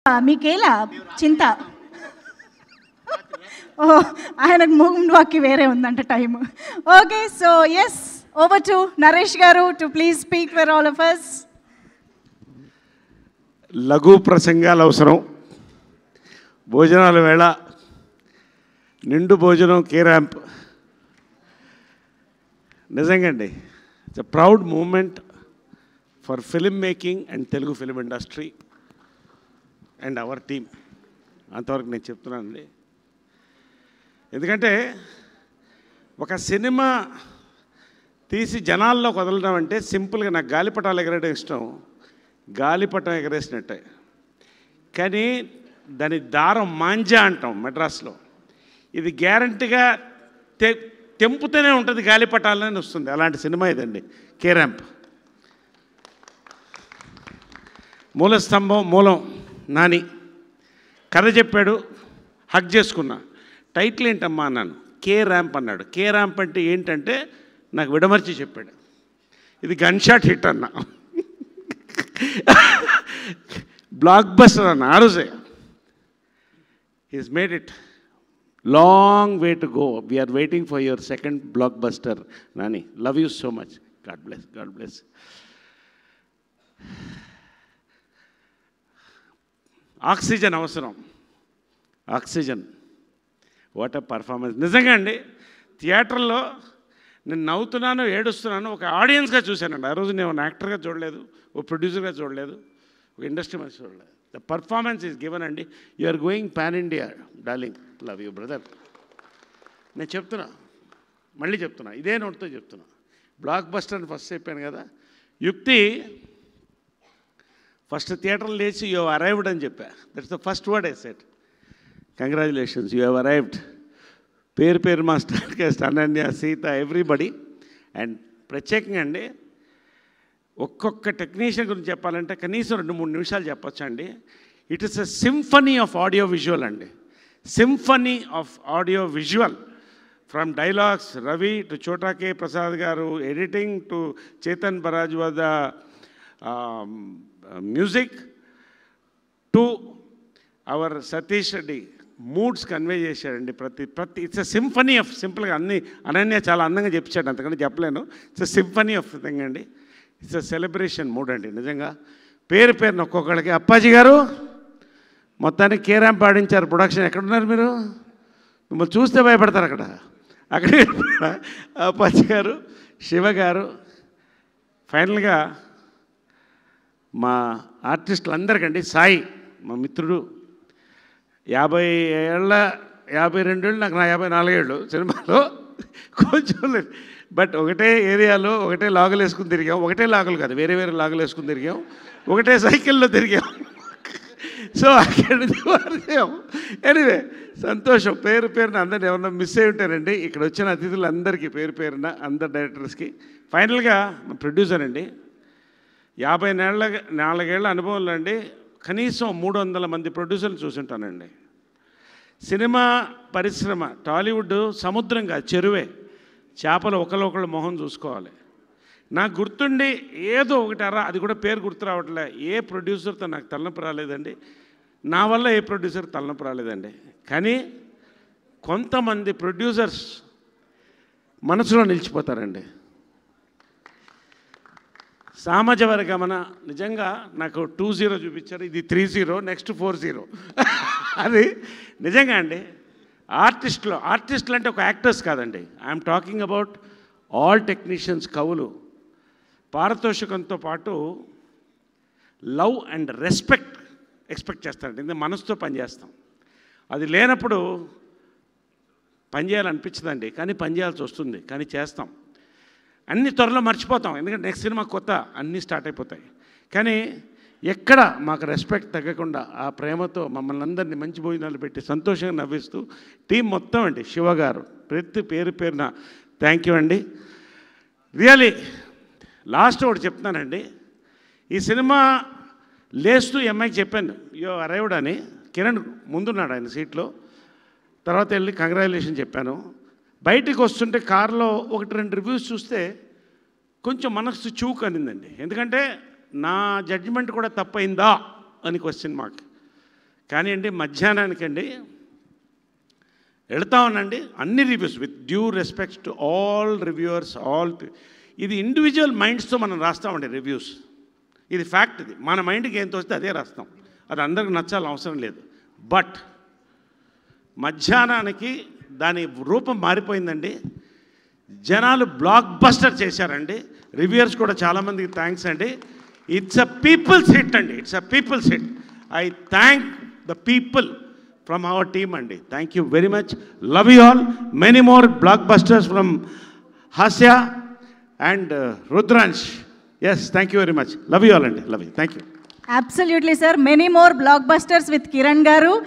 మీకేలా చింత? ఓ ఆయనకు మూగుండుకి వేరే ఉందంట time. Okay, so yes, over to Naresh గారు to please speak for all of us. లఘు ప్రసంగాలు అవసరం. భోజనాల వేళ నిండు భోజనం కే ర్యాంప్ నిజంగా అండి. It's a proud moment for film making and Telugu film industry and our team. అంతవరకు నేను చెప్తున్నానండి. ఎందుకంటే ఒక సినిమా తీసి జనాల్లో వదలడం అంటే సింపుల్గా నాకు గాలిపటాలు ఎగరేయడం ఇష్టం, గాలిపటం ఎగరేసినట్టే. కానీ దాని దారం మాంజా అంటాం మెడ్రాస్లో. ఇది గ్యారంటీగా తెంపుతూనే ఉంటుంది, గాలిపటాలని వస్తుంది. అలాంటి సినిమా ఇదండి కే ర్యాంప్. మూలస్తంభం మూలం నాని కథ చెప్పాడు, హక్ చేసుకున్నా. టైటిల్ ఏంటమ్మా అన్నాను. కే ర్యాంప్ అన్నాడు. కే ర్యాంప్ అంటే ఏంటంటే నాకు విడమర్చి చెప్పాడు. ఇది గన్ షాట్ హిట్ అన్న, బ్లాక్ బస్టర్ అన్న. ఆ రోజే he's made it. Long way to go. We're waiting for your second blockbuster Nani. Love you so much. God bless, God bless. Oxygen అవసరం. ఆక్సిజన్. What a performance. నిజంగా అండి, థియేటర్లో నేను నవ్వుతున్నాను, ఏడుస్తున్నాను ఒక ఆడియన్స్గా చూశానండి. ఆ రోజు నేను యాక్టర్గా చూడలేదు, ఓ ప్రొడ్యూసర్గా చూడలేదు, ఒక ఇండస్ట్రీ మనిషి చూడలేదు. ద పర్ఫార్మెన్స్ ఈజ్ గివెన్ అండి. You are going pan India darling. Love you brother. నేను చెప్తున్నా, మళ్ళీ చెప్తున్నా, ఇదే నోట్తో చెప్తున్నా. బ్లాక్ బస్టర్ అని ఫస్ట్ చెప్పాను కదా. యుక్తి ఫస్ట్ థియేటర్లో లేచి యూ హ్యావ్ అరైవ్డ్ అని చెప్పా. That's the first word I said. Congratulations, you have arrived. పేరు పేరు మా star cast, Ananya, Sita, everybody. And ప్రత్యేకంగా అండి ఒక్కొక్క టెక్నీషియన్ గురించి చెప్పాలంటే కనీసం 2-3 నిమిషాలు చెప్పొచ్చు అండి. It is a symphony of audio visual అండి. Symphony of audio visual. From dialogues Ravi to Chota K Prasad గారు, ఎడిటింగ్ టు చేతన్ బరాజ్వాద, music to our Satish Reddy. Moods convey చేశాడండి. ప్రతి ఇట్స్ ఎ సింఫనీ ఆఫ్, సింపుల్గా అన్ని అనన్య చాలా అందంగా చెప్పించాడు, అంతకంటే చెప్పలేను. It's a symphony of thing అండి. ఇట్స్ ఎ సెలబ్రేషన్ మూడ్ అండి. నిజంగా పేరు పేరున ఒక్కొక్కడికి. అప్పాజీ గారు మొత్తానికి కే ర్యాంప్ ఆడించారు. ప్రొడక్షన్ ఎక్కడున్నారు మీరు? మిమ్మల్ని చూస్తే భయపడతారు అక్కడ. అక్కడే అప్పాజీ గారు, శివ గారు. ఫైనల్గా మా ఆర్టిస్టులు అందరికండి, సాయి మా మిత్రుడు, 52 ఏళ్ళు, నాకు 54 ఏళ్ళు సినిమాలో కొంచెం లేదు. బట్ ఒకటే ఏరియాలో ఒకటే లాగులు వేసుకుని తిరిగాం. ఒకటే లాగులు కాదు, వేరే వేరే లాగులు వేసుకుని తిరిగాం. ఒకటే సైకిల్లో తిరిగాం. సో అక్కడి వారిగాం. ఎనీవే సంతోషం. పేరు పేరున అందరిని ఎవరన్నా మిస్ అయి ఉంటారండి. ఇక్కడ వచ్చిన అతిథులందరికీ పేరు పేరున అందరు డైరెక్టర్స్కి. ఫైనల్గా మా ప్రొడ్యూసర్ అండి, 54 ఏళ్ళ అనుభవంలో అండి కనీసం 300 మంది ప్రొడ్యూసర్లు చూసుంటానండి. సినిమా పరిశ్రమ టాలీవుడ్ సముద్రంగా చెరువే, చేపలు ఒకళ్ళొకళ్ళు మొహం చూసుకోవాలి. నాకు గుర్తుండి ఏదో ఒకటి అది కూడా పేరు గుర్తు రావట్లే. ఏ ప్రొడ్యూసర్తో నాకు తలనొప్పి రాలేదండి, నా వల్ల ఏ ప్రొడ్యూసర్ తలనొప్పి రాలేదండి. కానీ కొంతమంది ప్రొడ్యూసర్స్ మనసులో నిలిచిపోతారండి. సామాజ వర్గమన నిజంగా నాకు 20 చూపించారు, ఇది 30, నెక్స్ట్ 40. అది నిజంగా అండి. ఆర్టిస్టులు అంటే ఒక యాక్టర్స్ కాదండి. I'm talking about all technicians. కవులు పారితోషికంతో పాటు లవ్ అండ్ రెస్పెక్ట్ ఎక్స్పెక్ట్ చేస్తారండి. ఎందుకంటే మనసుతో పనిచేస్తాం. అది లేనప్పుడు పనిచేయాలనిపించదండి, కానీ పనిచేయాల్సి వస్తుంది, కానీ చేస్తాం. అన్ని త్వరలో మర్చిపోతాం, ఎందుకంటే నెక్స్ట్ సినిమా కొత్త, అన్నీ స్టార్ట్ అయిపోతాయి. కానీ ఎక్కడ మాకు రెస్పెక్ట్ తగ్గకుండా ఆ ప్రేమతో మమ్మల్ని అందరినీ మంచి భోజనాలు పెట్టి సంతోషంగా నవ్విస్తూ టీం మొత్తం అండి, శివ గారు ప్రతి పేరు పేరున థ్యాంక్ యూ అండి. రియలీ లాస్ట్ ఒకటి చెప్తున్నానండి. ఈ సినిమా లేస్తూ అమ్మాయికి చెప్పాను యో అరైవ్డ్ అని. కిరణ్ ముందున్నాడు ఆయన సీట్లో. తర్వాత వెళ్ళి కంగ్రాచులేషన్ చెప్పాను. బయటికి వస్తుంటే కారులో 1-2 రివ్యూస్ చూస్తే కొంచెం మనసు చూకు అనిందండి. ఎందుకంటే నా జడ్జిమెంట్ కూడా తప్పైందా అని క్వశ్చన్ మార్క్. కానీ అండి మధ్యాహ్నానికండి వెళ్తా ఉన్నాండి అన్ని reviews with due respects to all reviewers ఇది ఇండివిజువల్ మైండ్స్తో మనం రాస్తామండి రివ్యూస్. ఇది ఫ్యాక్ట్. ఇది మన మైండ్కి ఏం తోస్తే అదే రాస్తాం. అది అందరికి నచ్చాలని అవసరం లేదు. బట్ మధ్యాహ్నానికి దాని రూపం మారిపోయిందండి. జనాలు బ్లాక్ బస్టర్ చేశారండి. రివ్యూయర్స్ కూడా చాలామందికి థ్యాంక్స్ అండి. ఇట్స్ అ పీపుల్స్ హిట్ అండి. It's a people's hit. I thank the people from our team అండి. Thank you very much. Love you all. Many more blockbusters from Hasya and Rudransh. Yes, thank you very much. Love you all అండి. Love you. Thank you. Absolutely, sir. Many more blockbusters with Kiran Garu.